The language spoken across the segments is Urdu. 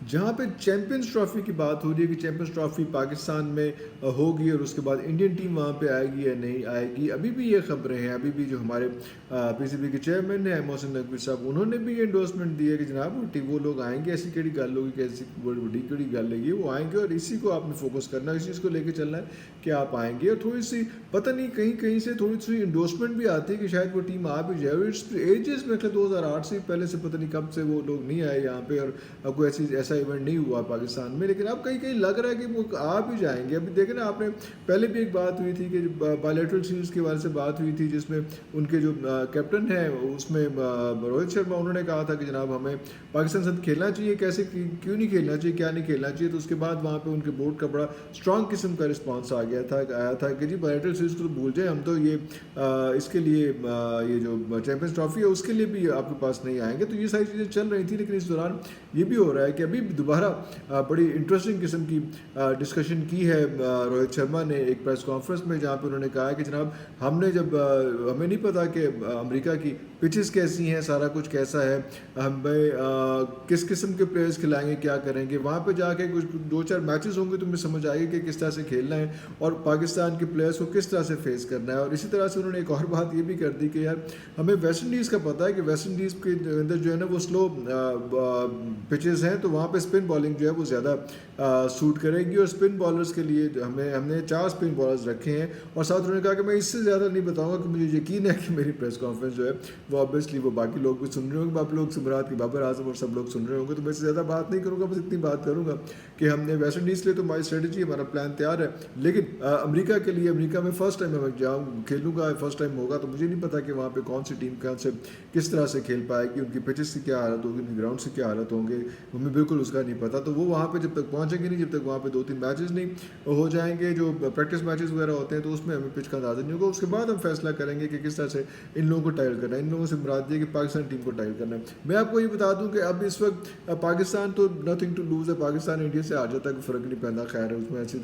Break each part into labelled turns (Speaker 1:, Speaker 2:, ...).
Speaker 1: جہاں پہ چیمپئنز ٹرافی کی بات ہو رہی ہے کہ چیمپئنز ٹرافی پاکستان میں ہوگی اور اس کے بعد انڈین ٹیم وہاں پہ آئے گی یا نہیں آئے گی، ابھی بھی یہ خبریں ہیں، ابھی بھی جو ہمارے پی سی بی کے چیئرمین ہیں محسن نقوی صاحب، انہوں نے بھی یہ انڈورسمنٹ دی ہے کہ جناب وہ لوگ آئیں گے، ایسی کیڑی گل ہوگی کہ ایسی بڑی کیڑی گل ہے وہ آئیں گے، اور اسی کو آپ نے فوکس کرنا ہے، اس چیز کو لے کے چلنا ہے کہ آپ آئیں گے، اور تھوڑی سی پتہ نہیں کہیں سے تھوڑی سی انڈورسمنٹ بھی آتی ہے کہ شاید وہ ٹیم آ بھی جائے، اور ایجز میں 2008 سے پہلے سے پتہ نہیں کب سے وہ لوگ نہیں آئے یہاں پہ، اور کوئی ایسا ایونٹ نہیں ہوا پاکستان میں، لیکن اب کہیں لگ رہا ہے کہ وہ آ بھی جائیں گے۔ ابھی دیکھیں نا، آپ نے پہلے بھی ایک بات ہوئی تھی کہ بائیلیٹرل سیریز کے بارے سے بات ہوئی تھی، جس میں ان کے جو کیپٹن ہیں اس میں روہت شرما، انہوں نے کہا تھا کہ جناب ہمیں پاکستان ساتھ کھیلنا چاہیے، کیسے کیوں نہیں کھیلنا چاہیے، کیا نہیں کھیلنا چاہیے، تو اس کے بعد وہاں پہ ان کے بورڈ کا بڑا اسٹرانگ قسم کا رسپانس آیا تھا کہ جی بائیلیٹرل سیریز کو تو بھول جائیں، ہم تو یہ اس کے لیے یہ جو چیمپئنز ٹرافی ہے اس کے لیے بھی آپ کے پاس نہیں آئیں گے، تو یہ ساری چیزیں چل رہی تھیں، لیکن اس دوران یہ بھی ہو رہا ہے کہ ابھی دوبارہ بڑی انٹرسٹنگ قسم کی ڈسکشن کی ہے روہت شرما نے ایک پریس کانفرنس میں، جہاں پہ انہوں نے کہا کہ جناب ہمیں نہیں پتا کہ امریکہ کی پچز کیسی ہیں، سارا کچھ کیسا ہے، ہمیں کس قسم کے پلیئرز کھلائیں گے، کیا کریں گے، وہاں پہ جا کے کچھ 2-4 میچز ہوں گے تو ہمیں سمجھ آئے گی کہ کس طرح سے کھیلنا ہے اور پاکستان کے پلیئرز کو کس طرح سے فیس کرنا ہے۔ اور اسی طرح سے انہوں نے ایک اور بات یہ بھی کر دی کہ یار ہمیں ویسٹ انڈیز کا پتہ ہے کہ ویسٹ انڈیز کے اندر جو ہے نا وہ سلو پچز ہیں، تو وہاں پہ اسپن بالنگ جو ہے وہ زیادہ سوٹ کرے گی، اور اسپن بالرز کے لیے ہم نے 4 اسپن بالرز رکھے ہیں، اور ساتھ انہوں نے کہا کہ میں اس سے زیادہ نہیں بتاؤں گا، کہ مجھے یقین ہے کہ میری پریس کانفرنس جو ہے وہ آبویسلی وہ باقی لوگ بھی سن رہے ہوں گے، آپ لوگ سمرات کی بابر اعظم اور سب لوگ سن رہے ہوں گے، تو میں اس سے زیادہ بات نہیں کروں گا، بس اتنی بات کروں گا کہ ہم نے ویسٹ انڈیز کے لیے تو ہماری اسٹریٹجی ہمارا پلان تیار ہے، لیکن امریکہ کے لیے، امریکہ میں فرسٹ ٹائم میں کھیلوں گا، فرسٹ ٹائم ہوگا، تو مجھے نہیں پتا کہ وہاں پہ کون سی ٹیم کس طرح سے کھیل پائے گی، ان کی پچز کی کیا حالت ہوگی، ان کی گراؤنڈ سے کیا حالت ہوں گے، ہمیں بالکل اس کا نہیں پتا، تو وہ وہاں پہ جب تک پہنچیں گے نہیں، جب تک وہاں پہ 2-3 میچز نہیں ہو جائیں گے جو پریکٹس میچز وغیرہ ہوتے ہیں، تو اس میں ہمیں پچ کا اندازہ نہیں ہوگا، اس کے بعد ہم فیصلہ کریں گے کہ کس طرح سے ان لوگوں کو ٹائل کرنا ہے، ان لوگوں سے مراد یہ کہ پاکستان ٹیم کو ٹائل کرنا ہے۔ میں آپ کو یہ بتا دوں کہ اب اس وقت پاکستان تو نتھنگ ٹو لوز ہے، پاکستان انڈیا سے ہار جاتا ہے، کوئی فرق نہیں پڑتا، خیر ہے اس میں، ایسی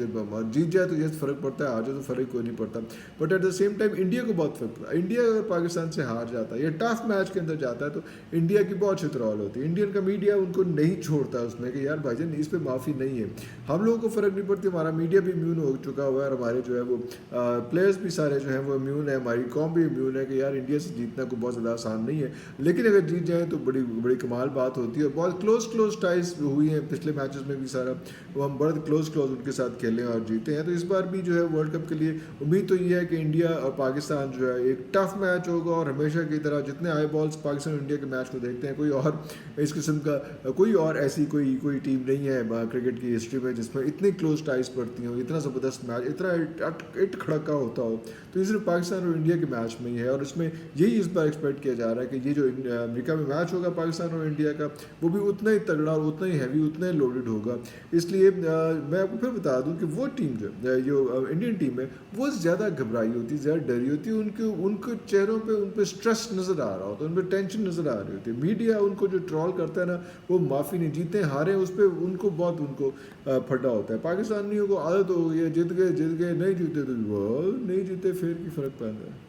Speaker 1: جیت جائے تو یہ فرق پڑتا ہے، ہار جائے تو فرق کوئی نہیں پڑتا، but at the same time India کو بہت فرق پڑتا ہے، انڈیا اگر پاکستان سے ہار جاتا ہے یا ٹف میچ کے اندر جاتا ہے تو انڈیا کی بہت چترال ہوتی ہے، انڈین کا میڈیا ان کو نہیں چھوڑتا اس میں کہ یار بھائی جان اس پہ معافی نہیں ہے، ہم لوگوں کو فرق نہیں پڑتی، ہمارا میڈیا بھی امیون ہو چکا ہوا ہے، اور ہمارے جو ہے وہ پلیئرز بھی سارے جو ہیں وہ امیون ہے، ہماری قوم بھی امیون ہے کہ یار انڈیا سے جیتنا کوئی بہت زیادہ آسان نہیں ہے، لیکن اگر جیت جائیں تو بڑی بڑی کمال بات ہوتی ہے، اور بہت کلوز ٹائز ہوئی ہیں پچھلے میچز میں بھی، سارا وہ ہم بڑے کلوز ان کے ساتھ کھیلے اور جیتے ہیں، تو اس بار بھی جو ہے ورلڈ کپ کے لیے امید تو یہ ہے کہ انڈیا اور پاکستان جو ہے ایک ٹف میچ ہوگا، اور ہمیشہ کی طرح جتنے آئی بالس پاکستان اور انڈیا کے میچ کو دیکھتے ہیں، کوئی اور اس قسم کا کوئی اور ایسی کوئی ٹیم نہیں ہے کرکٹ کی ہسٹری میں جس میں اتنی کلوز ٹائز پڑتی ہوں، اتنا زبردست میچ، اتنا اٹ کھڑکا ہوتا ہو، تو یہ صرف پاکستان اور انڈیا کے میچ میں ہی ہے، اور اس میں یہی اس بار ایکسپیکٹ کیا جا رہا ہے کہ یہ جو امریکہ میں میچ ہوگا پاکستان اور انڈیا کا، وہ بھی اتنا ہی تگڑا اور اتنا ہی ہیوی، اتنا ہی لوڈڈ ہوگا، اس لیے میں آپ کو پھر بتا دوں کہ وہ ٹیم جو انڈین ٹیم ہے وہ زیادہ گھبرائی ہوتی ہے، زیادہ ڈری ہوتی ہے، ان کے چہروں پہ ان پہ اسٹریس نظر آ رہا ہوتا ہے، ان پہ ٹینشن نظر آ رہی ہوتی ہے، میڈیا ان کو جو ٹرول کرتا ہے نا، وہ معافی نہیں، جیتے ہارے اس پہ ان کو پھٹا ہوتا ہے، پاکستانیوں کو عادت ہو گئی ہے، جیت گئے نہیں جیتے تو نہیں جیتے پھر کی فرق پڑتا ہے۔